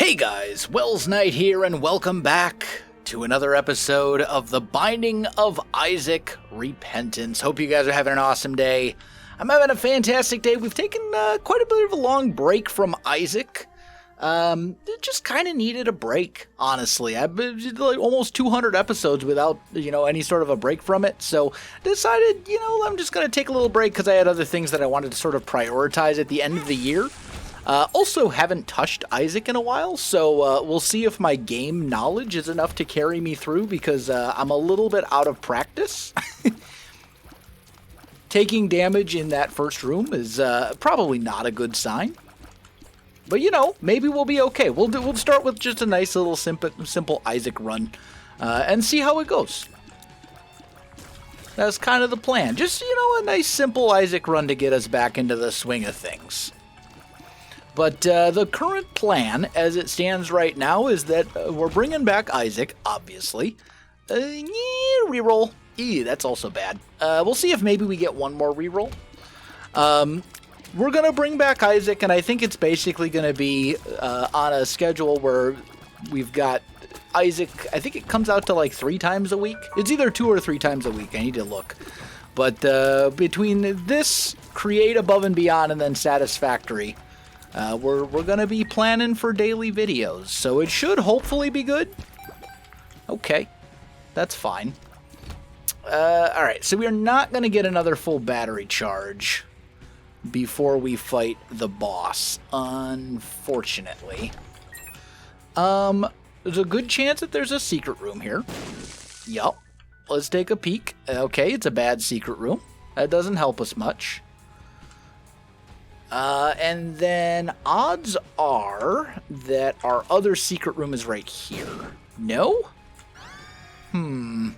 Hey guys, Welsknight here and welcome back to another episode of The Binding of Isaac Repentance. Hope you guys are having an awesome day. I'm having a fantastic day. We've taken quite a bit of a long break from Isaac. Just kind of needed a break, honestly. I've been like almost 200 episodes without, any sort of a break from it. So decided, I'm just going to take a little break because I had other things that I wanted to sort of prioritize at the end of the year. Also haven't touched Isaac in a while, so we'll see if my game knowledge is enough to carry me through because I'm a little bit out of practice. Taking damage in that first room is probably not a good sign. But, maybe we'll be okay. We'll start with just a nice little simple Isaac run and see how it goes. That's kind of the plan. Just, a nice simple Isaac run to get us back into the swing of things. But the current plan, as it stands right now, is that we're bringing back Isaac, obviously. Reroll. That's also bad. We'll see if maybe we get one more reroll. We're going to bring back Isaac, and I think it's basically going to be on a schedule where we've got Isaac, I think it comes out to like 3 times a week. It's either 2 or 3 times a week. I need to look. But between this, Create Above and Beyond, and then Satisfactory, we're going to be planning for daily videos, so it should hopefully be good. Okay, that's fine. Alright, so we're not going to get another full battery charge before we fight the boss, unfortunately. There's a good chance that there's a secret room here. Yup, let's take a peek. Okay, it's a bad secret room. That doesn't help us much. And then odds are that our other secret room is right here. No? In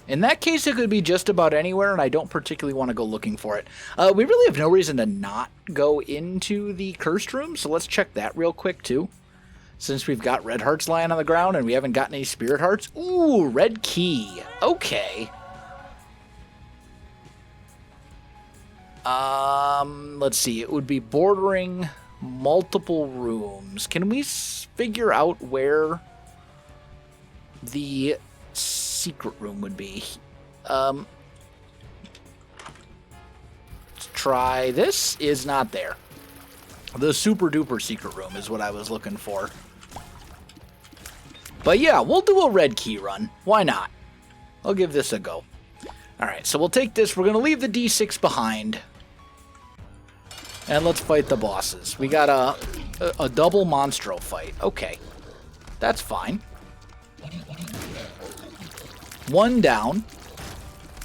that case, it could be just about anywhere, and I don't particularly want to go looking for it. We really have no reason to not go into the cursed room, so let's check that real quick, too. Since we've got red hearts lying on the ground and we haven't gotten any spirit hearts. Ooh, red key. Okay. Let's see. It would be bordering multiple rooms. Can we figure out where the secret room would be? Let's try this. Is not there. The super duper secret room is what I was looking for. But yeah, we'll do a red key run. Why not? I'll give this a go. Alright, so we'll take this. We're going to leave the D6 behind. And let's fight the bosses. We got a double monstro fight. Okay. That's fine. 1 down.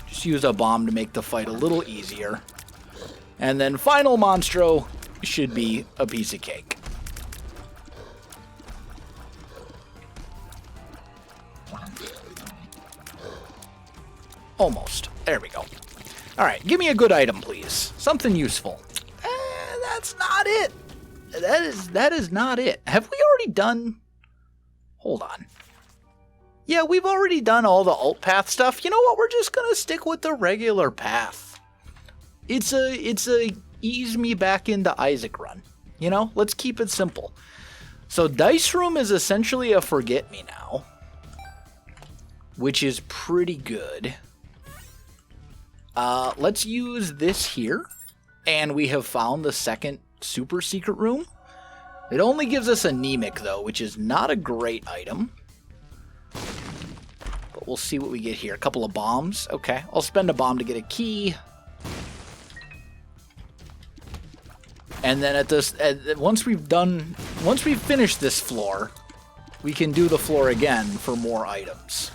Just use a bomb to make the fight a little easier. And then final monstro should be a piece of cake. Almost. There we go. Alright, give me a good item, please. Something useful. That's not it. That is not it. Have we already done... Hold on. Yeah, we've already done all the alt path stuff. You know what? We're just going to stick with the regular path. It's a ease me back into Isaac run. Let's keep it simple. So Dice Room is essentially a forget me now, which is pretty good. Let's use this here. And we have found the second super secret room. It only gives us anemic, though, which is not a great item. But we'll see what we get here. A couple of bombs. Okay, I'll spend a bomb to get a key. And then once we've finished this floor, we can do the floor again for more items.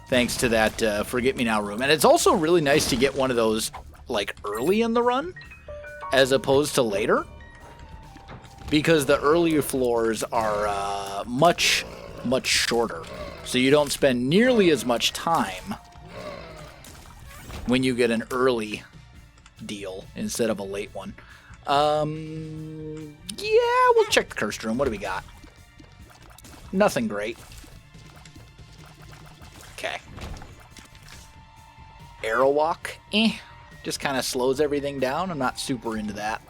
Thanks to that Forget Me Now room. And it's also really nice to get one of those like early in the run, as opposed to later, because the earlier floors are much shorter, so you don't spend nearly as much time when you get an early deal instead of a late one. Yeah, we'll check the cursed room. What do we got? Nothing great. Okay. Arrow walk? Just kind of slows everything down. I'm not super into that.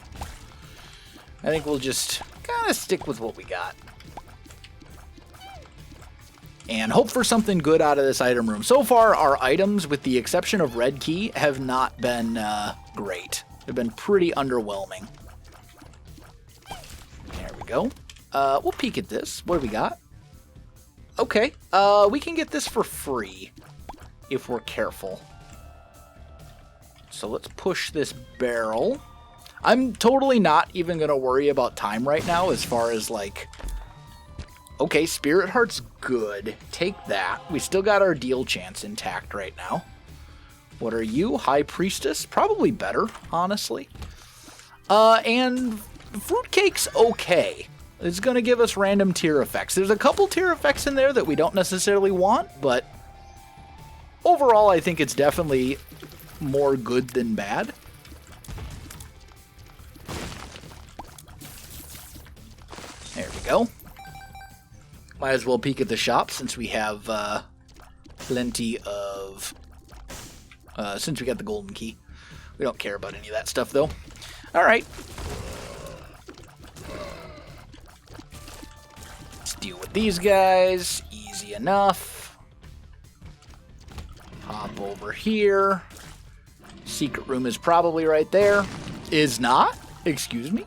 I think we'll just kind of stick with what we got. and hope for something good out of this item room. So far, our items, with the exception of red key, have not been great. They've been pretty underwhelming. There we go. We'll peek at this. What do we got? Okay, we can get this for free if we're careful. So let's push this barrel. I'm totally not even going to worry about time right now as far as, like... Okay, Spirit Heart's good. Take that. We still got our deal chance intact right now. What are you? High Priestess? Probably better, honestly. And Fruitcake's okay. It's going to give us random tier effects. There's a couple tier effects in there that we don't necessarily want, but overall I think it's definitely more good than bad. There we go. Might as well peek at the shop since we have plenty of... since we got the golden key. We don't care about any of that stuff, though. Alright. Let's deal with these guys. Easy enough. Hop over here. Secret room is probably right there. Is not? Excuse me?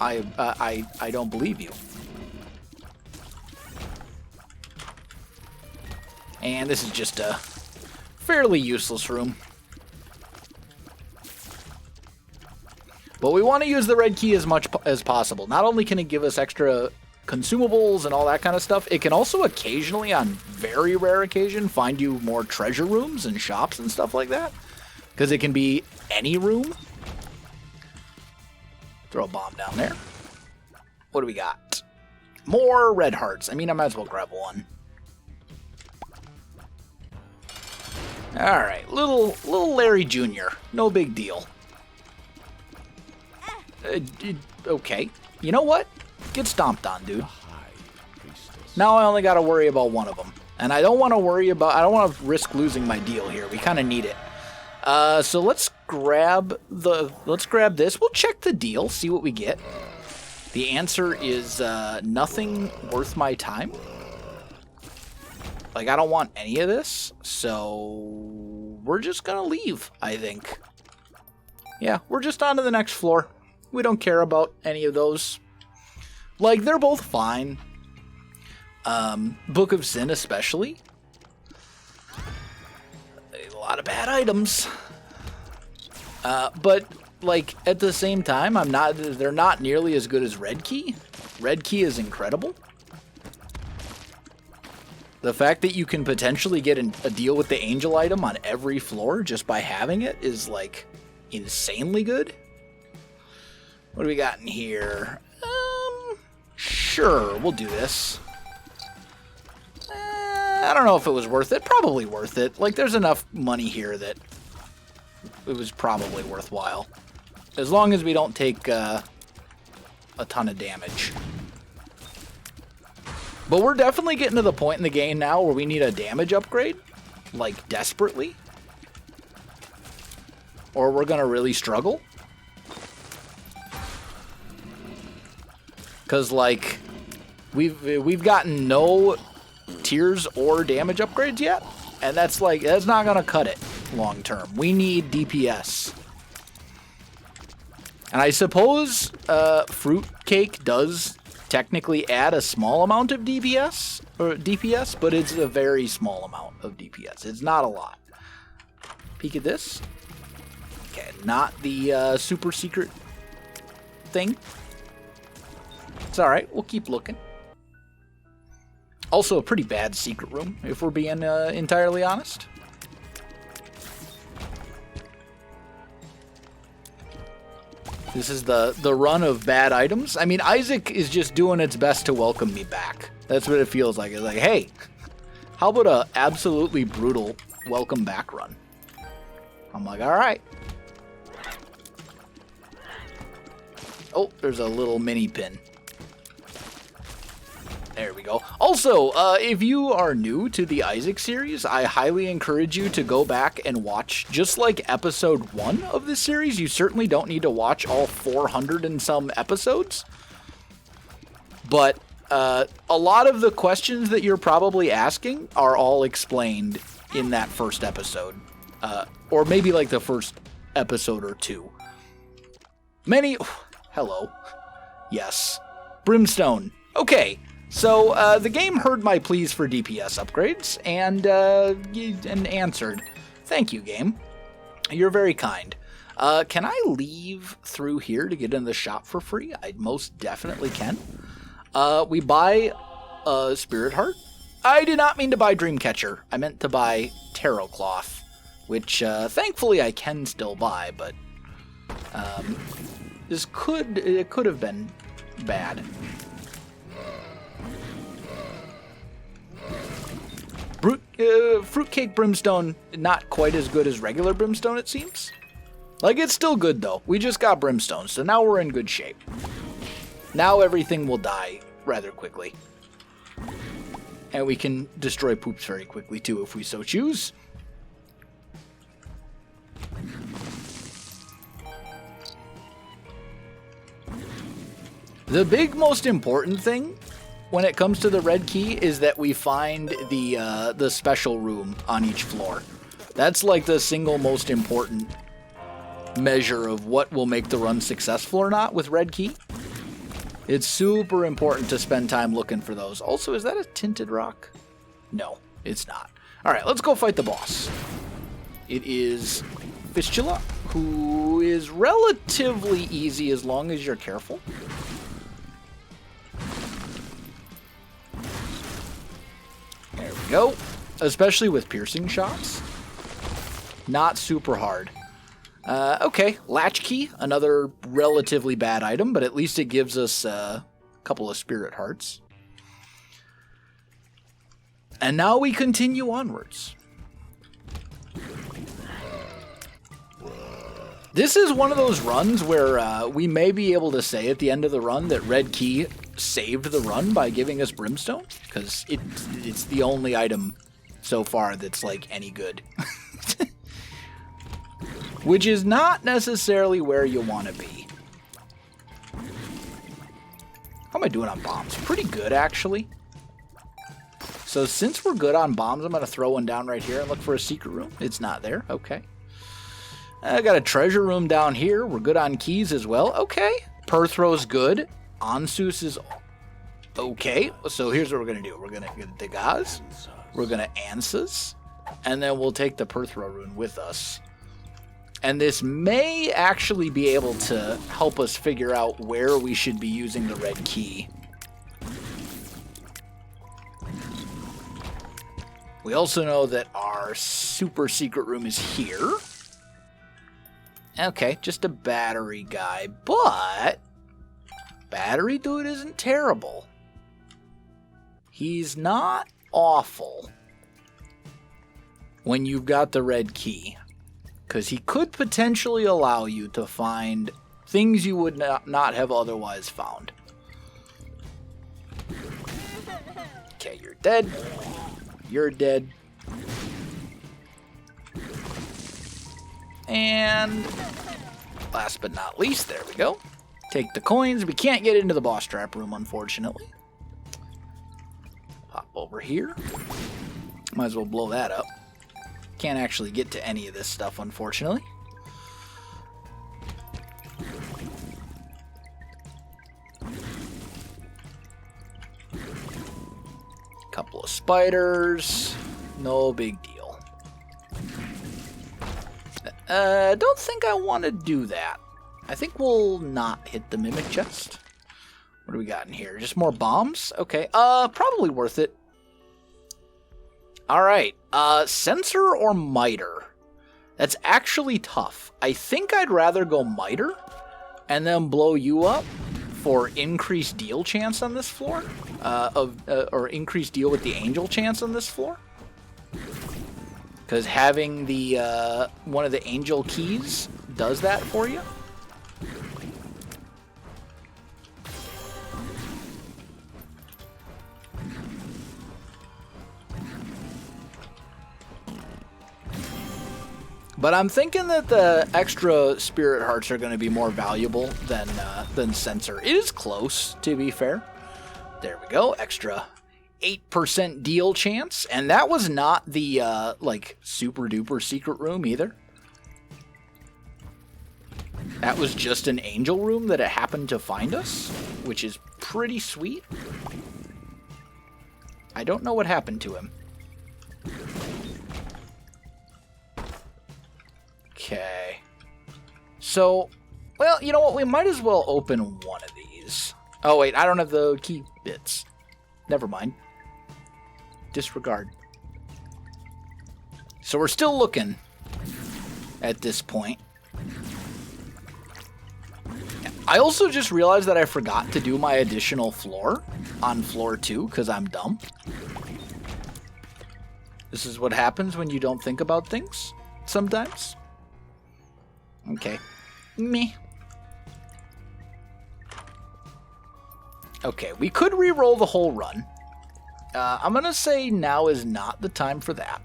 I don't believe you. And this is just a fairly useless room. But we want to use the red key as much as possible. Not only can it give us extra consumables and all that kind of stuff, it can also occasionally, on very rare occasion, find you more treasure rooms and shops and stuff like that. Because it can be any room. Throw a bomb down there. What do we got? More red hearts. I mean, I might as well grab one. Alright, little Larry Jr. No big deal. Okay. You know what? Get stomped on, dude. Now I only gotta worry about one of them. And I don't want to worry about... I don't want to risk losing my deal here. We kind of need it. So let's grab this. We'll check the deal, see what we get. The answer is nothing worth my time. Like, I don't want any of this, so we're just gonna leave, I think. Yeah, we're just on to the next floor. We don't care about any of those. Like, they're both fine. Book of Sin especially. A lot of bad items. But, like, at the same time, they're not nearly as good as Red Key. Red Key is incredible. The fact that you can potentially get a deal with the angel item on every floor just by having it is, like, insanely good. What do we got in here? Sure, we'll do this. I don't know if it was worth it. Probably worth it. Like, there's enough money here that it was probably worthwhile. As long as we don't take a ton of damage. But we're definitely getting to the point in the game now where we need a damage upgrade. Like, desperately. Or we're going to really struggle. Because, like, we've gotten no tiers or damage upgrades yet. And that's not going to cut it long term. We need DPS. And I suppose Fruitcake does technically add a small amount of DPS, but it's a very small amount of DPS. It's not a lot. Peek at this. Okay, not the super secret thing. It's alright, we'll keep looking. Also a pretty bad secret room, if we're being entirely honest. This is the run of bad items. I mean, Isaac is just doing its best to welcome me back. That's what it feels like. It's like, hey, how about a absolutely brutal welcome back run? I'm like, all right. Oh, there's a little mini pin. There we go. Also, if you are new to the Isaac series, I highly encourage you to go back and watch just like episode 1 of this series. You certainly don't need to watch all 400 and some episodes. But a lot of the questions that you're probably asking are all explained in that first episode. Or maybe like the first episode or two. Hello. Yes. Brimstone. Okay. So, the game heard my pleas for DPS upgrades and answered. Thank you, game. You're very kind. Can I leave through here to get in the shop for free? I most definitely can. We buy a Spirit Heart. I did not mean to buy Dreamcatcher. I meant to buy Tarot Cloth, which thankfully I can still buy, but it could have been bad. Fruitcake Brimstone, not quite as good as regular Brimstone, it seems. Like, it's still good, though. We just got Brimstone, so now we're in good shape. Now everything will die rather quickly. And we can destroy poops very quickly, too, if we so choose. The big, most important thing when it comes to the red key is that we find the special room on each floor. That's like the single most important measure of what will make the run successful or not with red key. It's super important to spend time looking for those. Also, is that a tinted rock? No, it's not. Alright, let's go fight the boss. It is Fistula, who is relatively easy as long as you're careful. There we go. Especially with piercing shots. Not super hard. Okay, Latchkey, another relatively bad item, but at least it gives us a couple of Spirit Hearts. And now we continue onwards. This is one of those runs where we may be able to say at the end of the run that Red Key saved the run by giving us Brimstone, because it's the only item so far that's like any good. Which is not necessarily where you want to be. How am I doing on bombs? Pretty good, actually. So since we're good on bombs, I'm going to throw one down right here and look for a secret room. It's not there. Okay. I got a treasure room down here. We're good on keys as well. Okay. Perthro's good. Ansus is okay. So here's what we're going to do. We're going to get Degaz. We're going to Ansas. And then we'll take the Perthro rune with us. And this may actually be able to help us figure out where we should be using the red key. We also know that our super secret room is here. Okay, just a battery guy, but battery dude isn't terrible. He's not awful when you've got the red key. Because he could potentially allow you to find things you would not have otherwise found. Okay, you're dead. You're dead. And last but not least, there we go. Take the coins. We can't get into the boss trap room, unfortunately. Pop over here. Might as well blow that up. Can't actually get to any of this stuff, unfortunately. Couple of spiders. No big deal. Don't think I want to do that. I think we'll not hit the mimic chest. What do we got in here? Just more bombs? Okay. Probably worth it. Alright, Sensor or Miter? That's actually tough. I think I'd rather go Miter and then blow you up for increased deal chance on this floor. Or increased deal with the angel chance on this floor. Because having the one of the angel keys does that for you. But I'm thinking that the extra Spirit Hearts are going to be more valuable than Sensor. It is close, to be fair. There we go. Extra 8% deal chance. And that was not the, like, super duper secret room either. That was just an angel room that it happened to find us, which is pretty sweet. I don't know what happened to him. Okay. So, well, you know what? We might as well open one of these. Oh, wait. I don't have the key bits. Never mind. Disregard. So we're still looking at this point. I also just realized that I forgot to do my additional floor on floor 2 because I'm dumb. This is what happens when you don't think about things sometimes. Okay. Me. Okay, we could re-roll the whole run. I'm going to say now is not the time for that.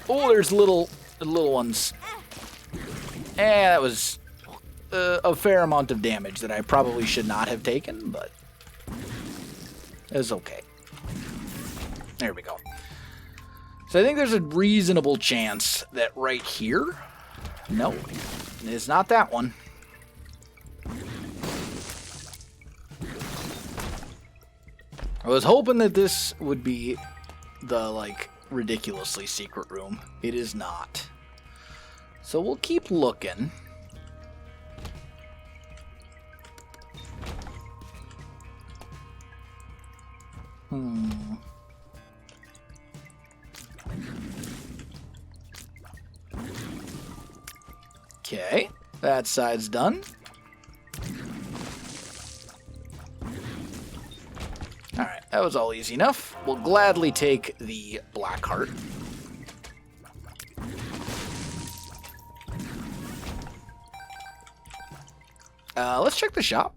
Oh, there's little ones. That was a fair amount of damage that I probably should not have taken, but it's okay. There we go. So I think there's a reasonable chance that right here... No, it's not that one. I was hoping that this would be the, like, ridiculously secret room. It is not. So we'll keep looking. Okay, that side's done. Alright, that was all easy enough. We'll gladly take the black heart. Let's check the shop.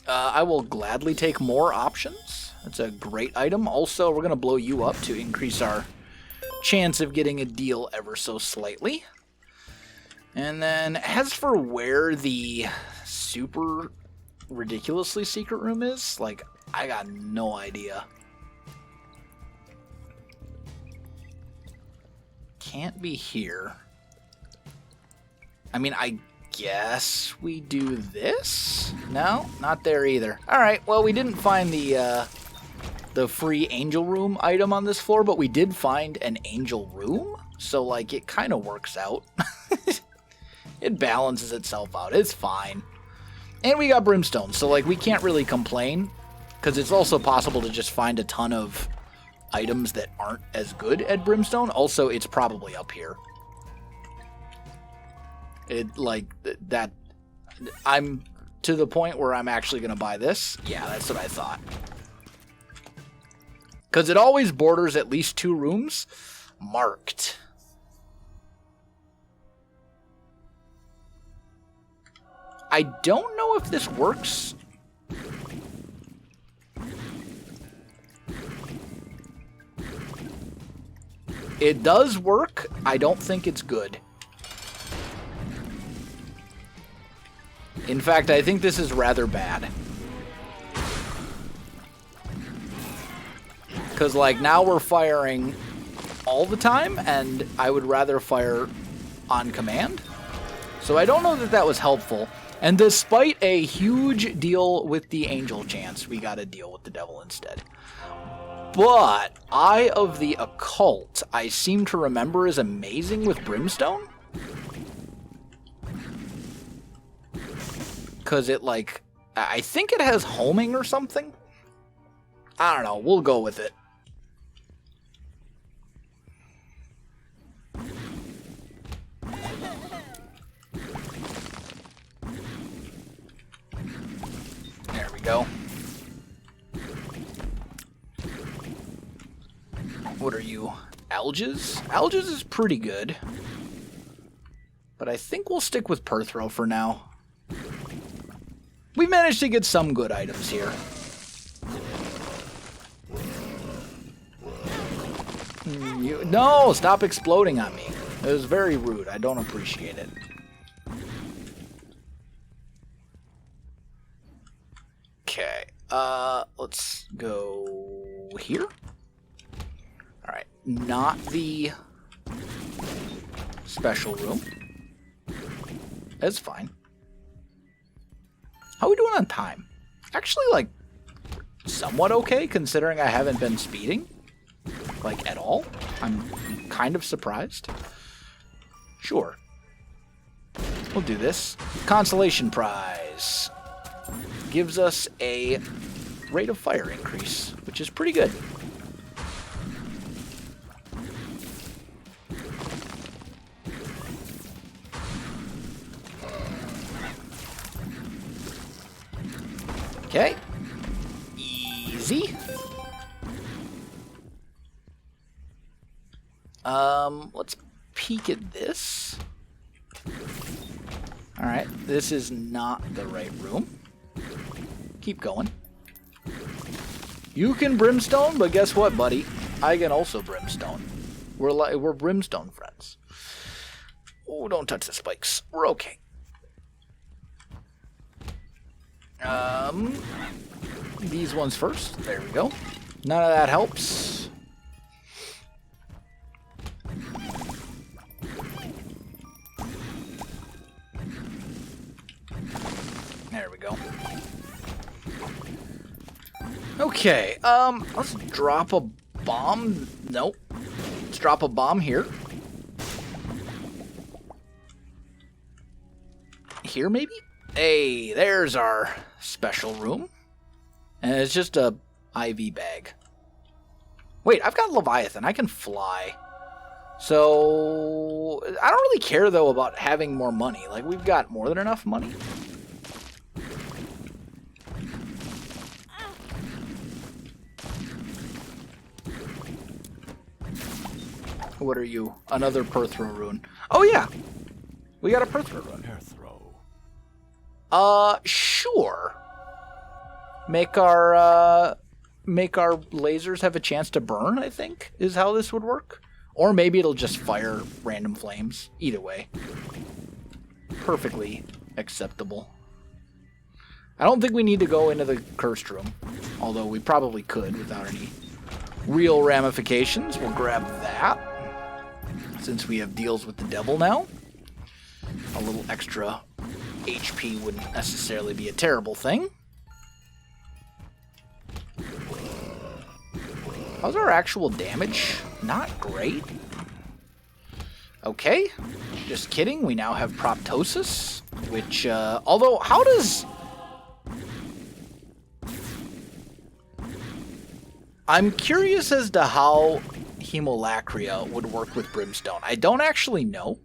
I will gladly take more options. That's a great item. Also, we're going to blow you up to increase our chance of getting a deal ever so slightly. And then, as for where the super ridiculously secret room is, like, I got no idea. Can't be here. I mean, I guess we do this? No, not there either. Alright, well, we didn't find the free angel room item on this floor, but we did find an angel room. So, like, it kind of works out. It balances itself out. It's fine. And we got Brimstone, so, like, we can't really complain. Because it's also possible to just find a ton of items that aren't as good at Brimstone. Also, it's probably up here. It, like, that... I'm to the point where I'm actually going to buy this. Yeah, that's what I thought. Because it always borders at least 2 rooms marked. I don't know if this works. It does work. I don't think it's good. In fact, I think this is rather bad. Because, like, now we're firing all the time, and I would rather fire on command. So I don't know that that was helpful. And despite a huge deal with the angel chance, we got to deal with the devil instead. But Eye of the Occult, I seem to remember, is amazing with Brimstone. Because it, like, I think it has homing or something. I don't know. We'll go with it. There we go. What are you? Alges? Alges is pretty good. But I think we'll stick with Perthro for now. We managed to get some good items here. No, stop exploding on me. It was very rude. I don't appreciate it. Okay. Let's go here. Alright. Not the special room. That's fine. How are we doing on time? Actually, like, somewhat okay, considering I haven't been speeding. Like, at all. I'm kind of surprised. Sure. We'll do this. Consolation prize. Gives us a rate of fire increase, which is pretty good. Okay. Easy. Let's peek at this. Alright, this is not the right room. Keep going. You can Brimstone, but guess what, buddy? I can also Brimstone. We're Brimstone friends. Oh, don't touch the spikes. We're okay. These ones first. There we go. None of that helps. There we go. Okay, let's drop a bomb. Nope. Let's drop a bomb here. Here, maybe? Hey, there's our special room. And it's just a IV bag. Wait, I've got Leviathan. I can fly. So, I don't really care, though, about having more money. Like, we've got more than enough money. What are you? Another Perthrow rune. Oh, yeah. We got a Perthrow rune. Sure. Make our lasers have a chance to burn, I think, is how this would work. Or maybe it'll just fire random flames. Either way. Perfectly acceptable. I don't think we need to go into the cursed room. Although we probably could without any real ramifications. We'll grab that. Since we have deals with the devil now. A little extra HP wouldn't necessarily be a terrible thing. How's our actual damage? Not great. Okay. Just kidding. We now have Proptosis. Which, although, how does... I'm curious as to how Hemolacria would work with Brimstone. I don't actually know.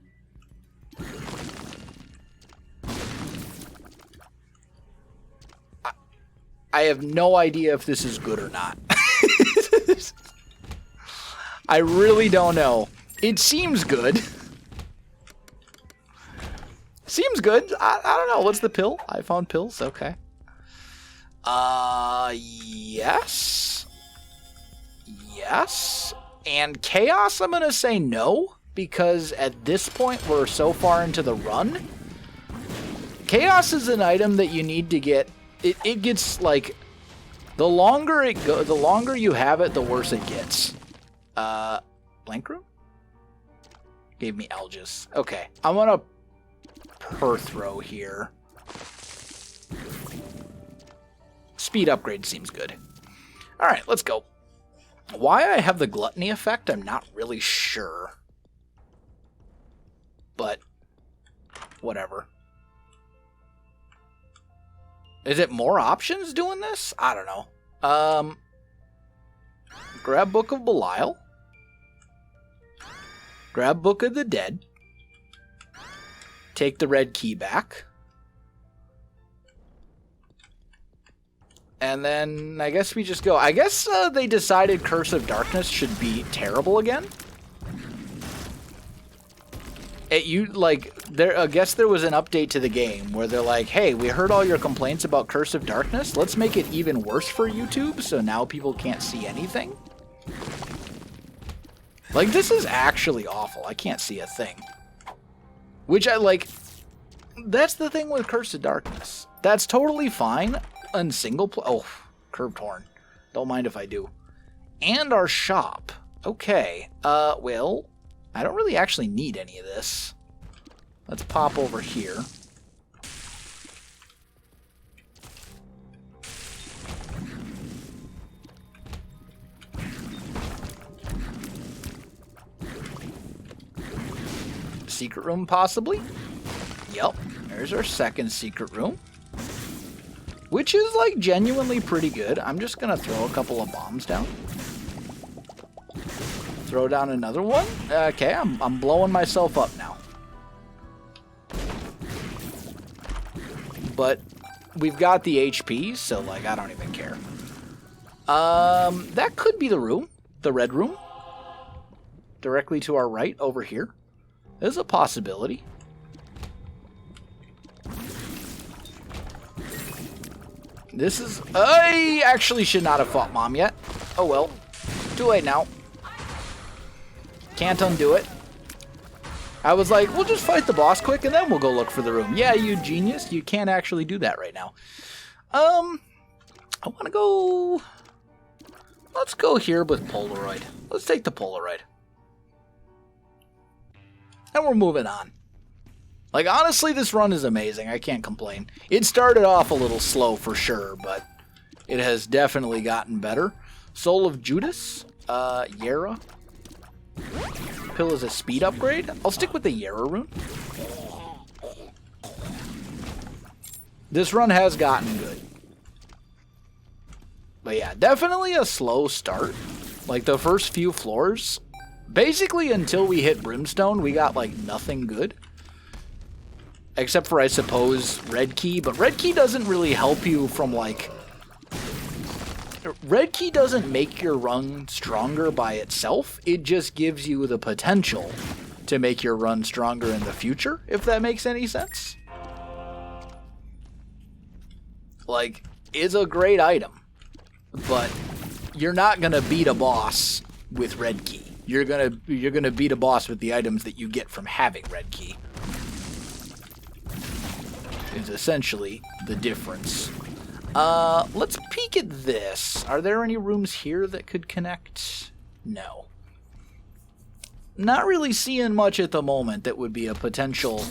I have no idea if this is good or not. I really don't know. It seems good. Seems good. I don't know. What's the pill? I found pills. Okay. Yes. Yes. And Chaos, I'm going to say no. Because at this point, we're so far into the run. Chaos is an item that you need to get. It gets, like, the longer you have it, the worse it gets. Blank room? Gave me Algis. Okay, I'm gonna Perthrow here. Speed upgrade seems good. Alright, let's go. Why I have the gluttony effect, I'm not really sure. But, whatever. Is it more options doing this? I don't know. Grab Book of Belial. Grab Book of the Dead. Take the red key back. And then I guess we just go. I guess they decided Curse of Darkness should be terrible again. I guess there was an update to the game where they're like, hey, we heard all your complaints about Curse of Darkness. Let's make it even worse for YouTube, so now people can't see anything. Like, this is actually awful. I can't see a thing. Which I like. That's the thing with Curse of Darkness. That's totally fine on single play. Oh, Curved Horn. Don't mind if I do. And our shop. Okay. Well, I don't really actually need any of this. Let's pop over here. Secret room, possibly? Yep. There's our second secret room. Which is, like, genuinely pretty good. I'm just gonna throw a couple of bombs down. Throw down another one. Okay, I'm blowing myself up now. But we've got the HP, so, like, I don't even care. That could be the room. The red room. Directly to our right, over here. There's a possibility. This is... I actually should not have fought Mom yet. Oh well. Too late now. Can't undo it. I was like, we'll just fight the boss quick and then we'll go look for the room. Yeah, you genius. You can't actually do that right now. I want to go... Let's go here with Polaroid. Let's take the Polaroid. And we're moving on. Like, honestly, this run is amazing. I can't complain. It started off a little slow for sure, but it has definitely gotten better. Soul of Judas. Yara. Pill is a speed upgrade. I'll stick with the Yara rune. This run has gotten good. But yeah, definitely a slow start. Like, the first few floors... Basically, until we hit Brimstone, we got, like, nothing good. Except for, I suppose, Red Key. But Red Key doesn't really help you from, like... Red Key doesn't make your run stronger by itself. It just gives you the potential to make your run stronger in the future, if that makes any sense. Like, it's a great item. But you're not going to beat a boss with Red Key. You're gonna beat a boss with the items that you get from having Red Key. Is essentially the difference. Let's peek at this. Are there any rooms here that could connect? No. Not really seeing much at the moment that would be a potential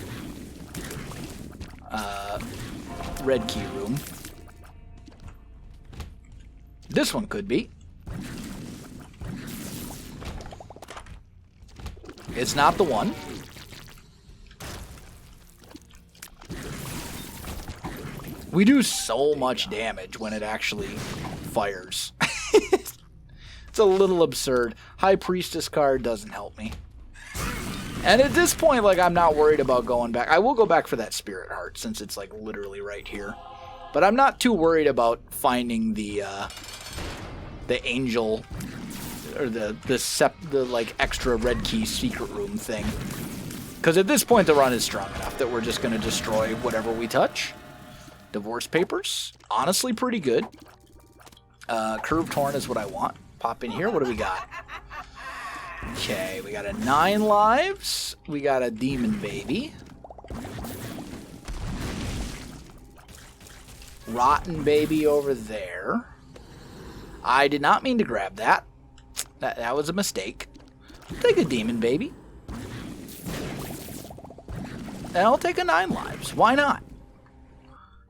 Red Key room. This one could be. It's not the one. We do so much damage when it actually fires. It's a little absurd. High Priestess card doesn't help me. And at this point, like, I'm not worried about going back. I will go back for that Spirit Heart since it's, like, literally right here. But I'm not too worried about finding the angel... or the like extra Red Key secret room thing. Because at this point the run is strong enough that we're just going to destroy whatever we touch. Divorce papers. Honestly pretty good. Curved Horn is what I want. Pop in here. What do we got? Okay, we got a 9 lives. We got a Demon Baby. Rotten Baby over there. I did not mean to grab that. That was a mistake. I'll take a Demon Baby. And I'll take a 9 lives. Why not?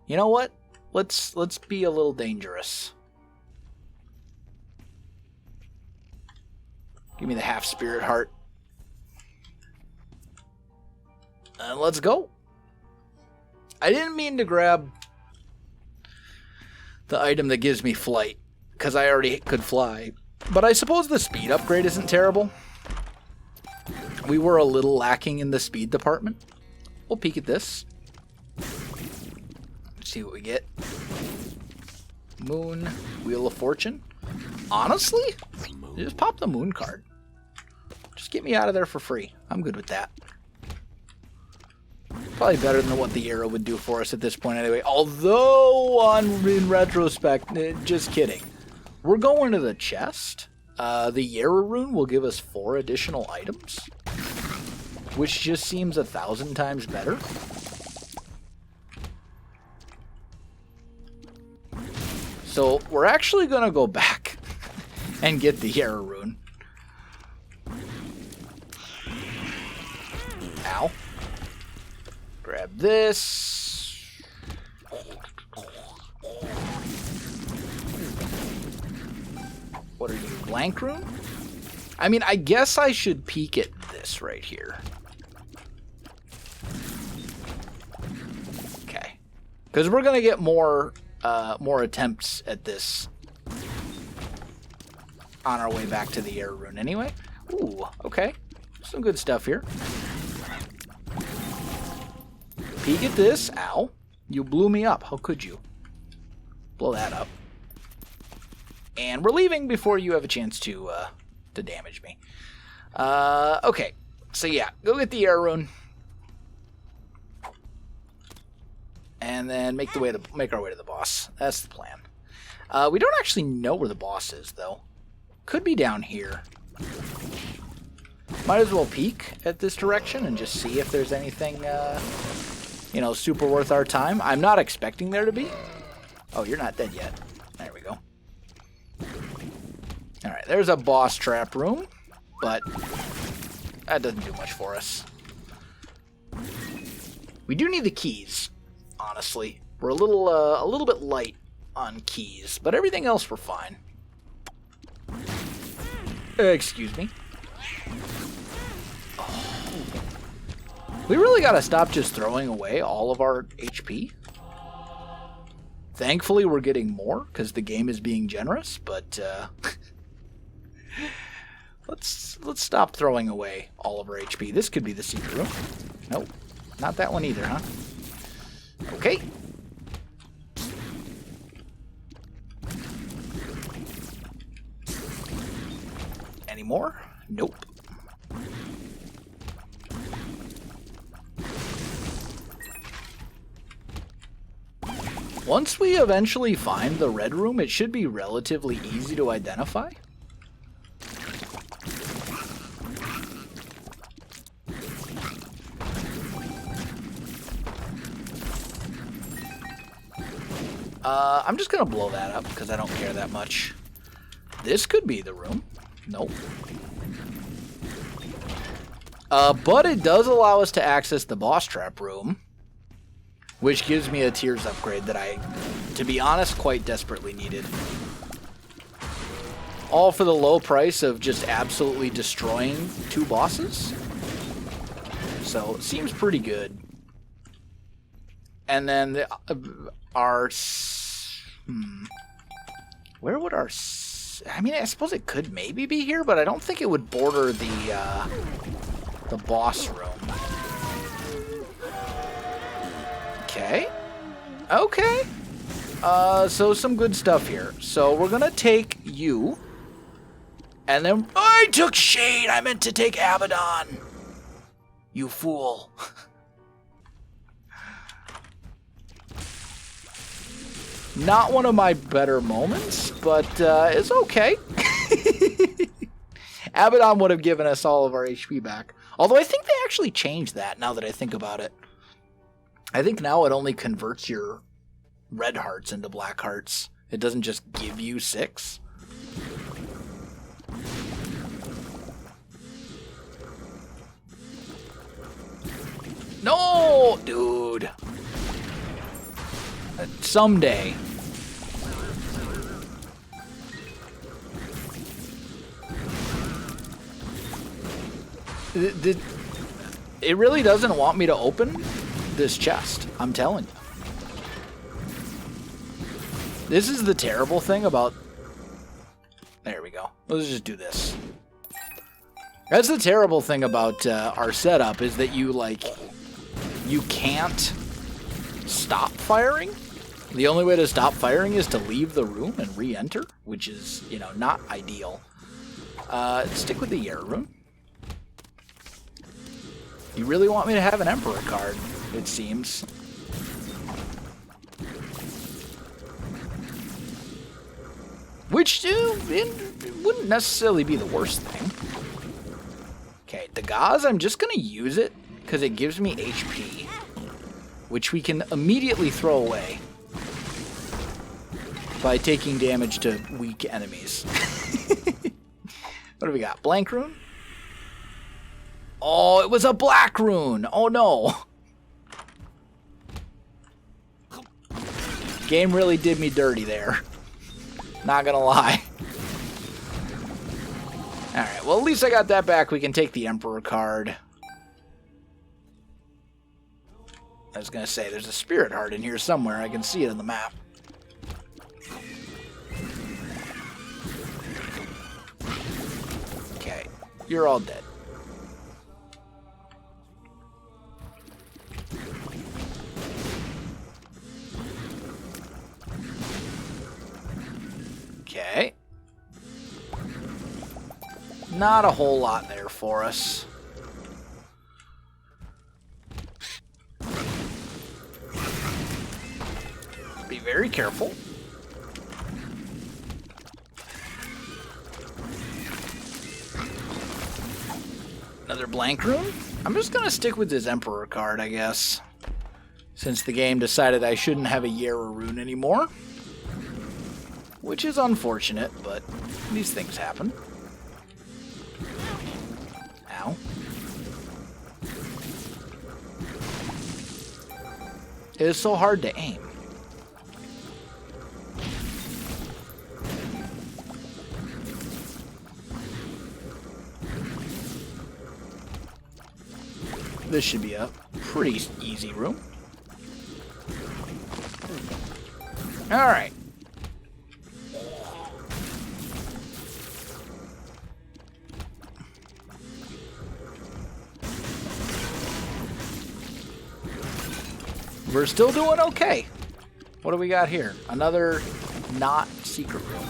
You know what? Let's be a little dangerous. Give me the half Spirit Heart. And let's go. I didn't mean to grab the item that gives me flight, because I already could fly. But I suppose the speed upgrade isn't terrible. We were a little lacking in the speed department. We'll peek at this. See what we get. Moon, Wheel of Fortune. Honestly, just pop the Moon card. Just get me out of there for free. I'm good with that. Probably better than what the arrow would do for us at this point anyway. Although, in retrospect, just kidding. We're going to the chest. The Yarrow rune will give us 4 additional items, which just seems 1,000 times better. So we're actually going to go back and get the Yarrow rune. Ow. Grab this. What are you, blank rune? I mean, I guess I should peek at this right here. Okay. Because we're going to get more attempts at this on our way back to the air rune anyway. Ooh, okay. Some good stuff here. Peek at this. Ow. You blew me up. How could you? Blow that up. And we're leaving before you have a chance to damage me. Okay. So yeah, go get the air rune. And then make our way to the boss. That's the plan. We don't actually know where the boss is, though. Could be down here. Might as well peek at this direction and just see if there's anything, you know, super worth our time. I'm not expecting there to be. Oh, you're not dead yet. There we go. All right, there's a boss trap room, but that doesn't do much for us. We do need the keys. Honestly, we're a little bit light on keys, but everything else we're fine. Excuse me. Oh. We really gotta stop just throwing away all of our HP. Thankfully, we're getting more because the game is being generous, but let's stop throwing away all of our HP. This could be the secret room. Nope, not that one either, huh? Okay. Any more? Nope. Once we eventually find the red room, it should be relatively easy to identify. I'm just going to blow that up because I don't care that much. This could be the room. Nope. But it does allow us to access the boss trap room, which gives me a tiers upgrade that I, to be honest, quite desperately needed. All for the low price of just absolutely destroying 2 bosses. So it seems pretty good. And then where would our... I mean, I suppose it could maybe be here, but I don't think it would border the boss room. Okay. Okay. So some good stuff here. So we're gonna take you. And then... I took Shade! I meant to take Abaddon! You fool. Not one of my better moments, but it's okay. Abaddon would have given us all of our HP back. Although I think they actually changed that now that I think about it. I think now it only converts your red hearts into black hearts. It doesn't just give you 6. No, dude. Someday. It really doesn't want me to open this chest, I'm telling you. This is the terrible thing about... There we go. Let's just do this. That's the terrible thing about our setup, is that you can't stop firing. The only way to stop firing is to leave the room and re-enter, which is, you know, not ideal. Stick with the Yarrow rune. You really want me to have an Emperor card, it seems. Which which it wouldn't necessarily be the worst thing. Okay, the gauze, I'm just going to use it because it gives me HP, which we can immediately throw away by taking damage to weak enemies. What do we got? Blank rune? Oh, it was a black rune. Oh, no. Game really did me dirty there. Not gonna lie. Alright, well, at least I got that back. We can take the Emperor card. I was gonna say, there's a Spirit Heart in here somewhere. I can see it on the map. Okay, you're all dead. Okay. Not a whole lot there for us. Be very careful. Another blank rune? I'm just gonna stick with this Emperor card, I guess. Since the game decided I shouldn't have a Yera rune anymore. Which is unfortunate, but these things happen. Ow. It is so hard to aim. This should be a pretty easy room. Alright. We're still doing okay. What do we got here? Another not secret room.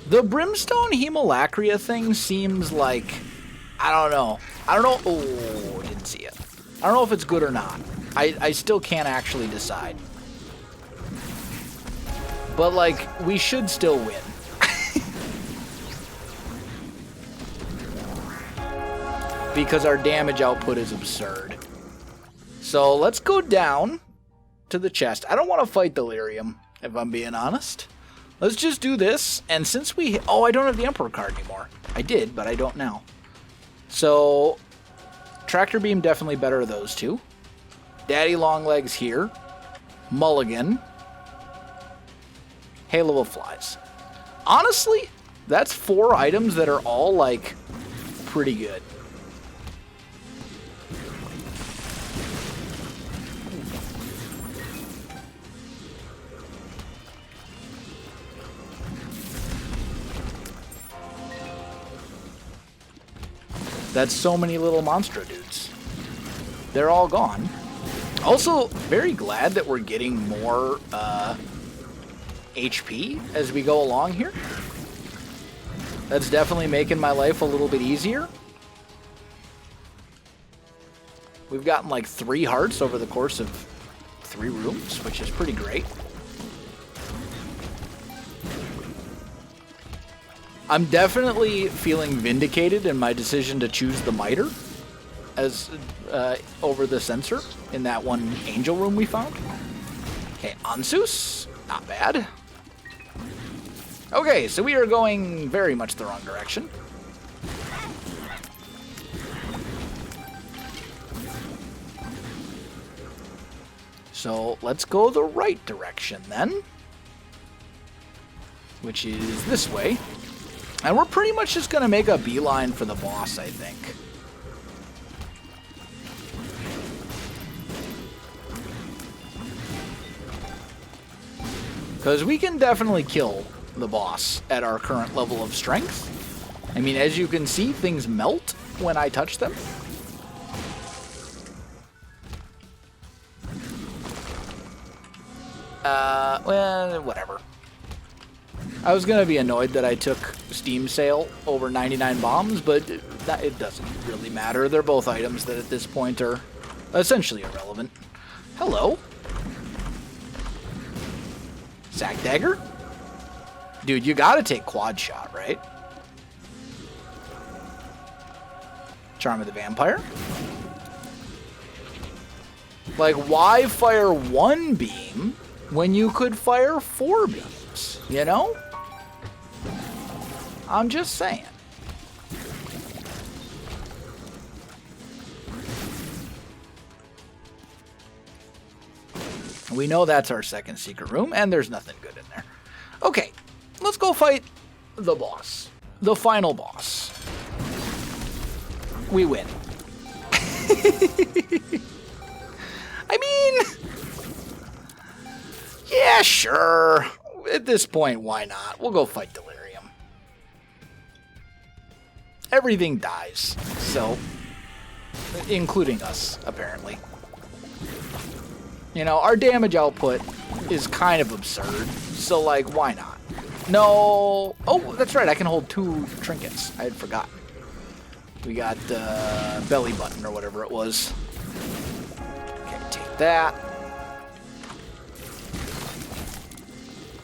The Brimstone Hemolacria thing seems like, I don't know. Oh, didn't see it. I don't know if it's good or not. I still can't actually decide. But, like, we should still win. Because our damage output is absurd. So let's go down to the chest. I don't want to fight Delirium, if I'm being honest. Let's just do this, and since we... Oh, I don't have the Emperor card anymore. I did, but I don't now. So, Tractor Beam definitely better of those two. Daddy Longlegs here. Mulligan. Halo of Flies. Honestly, that's 4 items that are all, like, pretty good. That's so many little monstro dudes. They're all gone. Also, very glad that we're getting more HP as we go along here. That's definitely making my life a little bit easier. We've gotten like 3 hearts over the course of 3 rooms, which is pretty great. I'm definitely feeling vindicated in my decision to choose the Miter as over the Sensor in that one angel room we found. Okay, Ansus, not bad. Okay, so we are going very much the wrong direction. So let's go the right direction then, which is this way. And we're pretty much just going to make a beeline for the boss, I think. Because we can definitely kill the boss at our current level of strength. I mean, as you can see, things melt when I touch them. Well, whatever. I was going to be annoyed that I took Steam sale over 99 bombs, but it doesn't really matter. They're both items that at this point are essentially irrelevant. Hello. Sack Dagger? Dude, you gotta take Quad Shot, right? Charm of the Vampire? Like, why fire 1 beam when you could fire 4 beams, you know? I'm just saying. We know that's our second secret room, and there's nothing good in there. Okay, let's go fight the boss. The final boss. We win. I mean, yeah, sure. At this point, why not? We'll go fight Delirium. Everything dies, so, including us, apparently. You know, our damage output is kind of absurd, so, like, why not? No. Oh, that's right, I can hold 2 trinkets. I had forgotten. We got belly button or whatever it was. Okay, take that.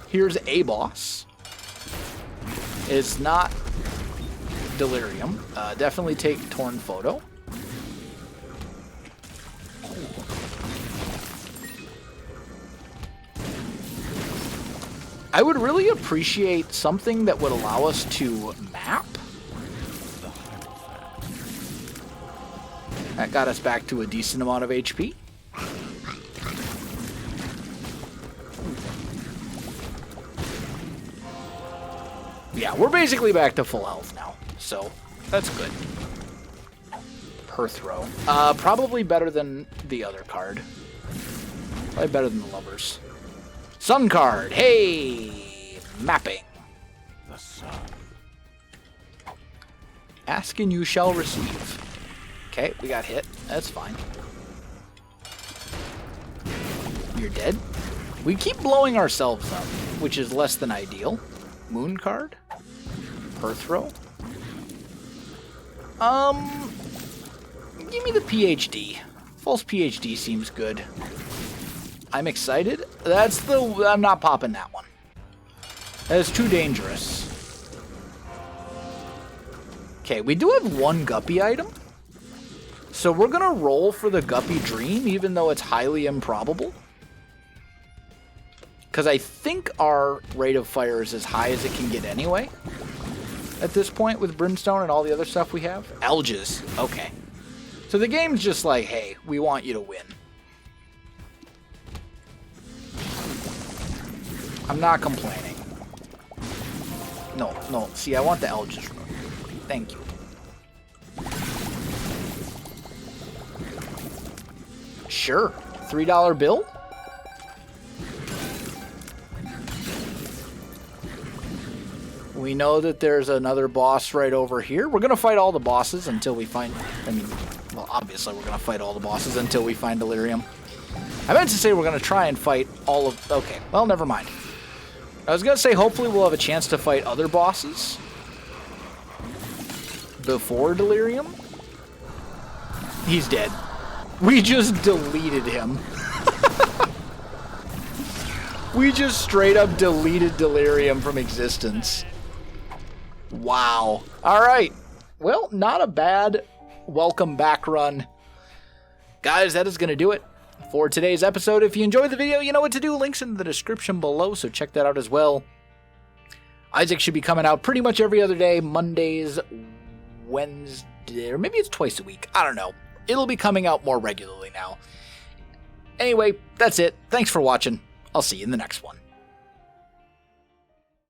Here's a boss. It's not Delirium. Definitely take Torn Photo. I would really appreciate something that would allow us to map. That got us back to a decent amount of HP. Yeah, we're basically back to full health now, so that's good. Her throw. Probably better than the other card. Probably better than the lovers. Sun card. Hey! Mapping. The sun. Ask and you shall receive. Okay, we got hit. That's fine. You're dead. We keep blowing ourselves up, which is less than ideal. Moon card. Her throw. Give me the PhD. False PhD seems good. I'm excited. I'm not popping that one. That is too dangerous. Okay, we do have 1 Guppy item. So we're gonna roll for the Guppy Dream, even though it's highly improbable. Because I think our rate of fire is as high as it can get anyway. At this point with Brimstone and all the other stuff we have. Alges. Okay. So the game's just like, hey, we want you to win. I'm not complaining. No. See, I want the Alges rune. Thank you. Sure. $3 bill? We know that there's another boss right over here. We're going to fight all the bosses until we find... well, obviously we're going to fight all the bosses until we find Delirium. I meant to say we're going to try and fight all of... Okay, well, never mind. I was going to say hopefully we'll have a chance to fight other bosses before Delirium. He's dead. We just deleted him. We just straight up deleted Delirium from existence. Wow. Alright. Well, not a bad welcome back run. Guys, that is going to do it for today's episode. If you enjoyed the video, you know what to do. Links in the description below, so check that out as well. Isaac should be coming out pretty much every other day. Mondays, Wednesday, or maybe it's twice a week. I don't know. It'll be coming out more regularly now. Anyway, that's it. Thanks for watching. I'll see you in the next one.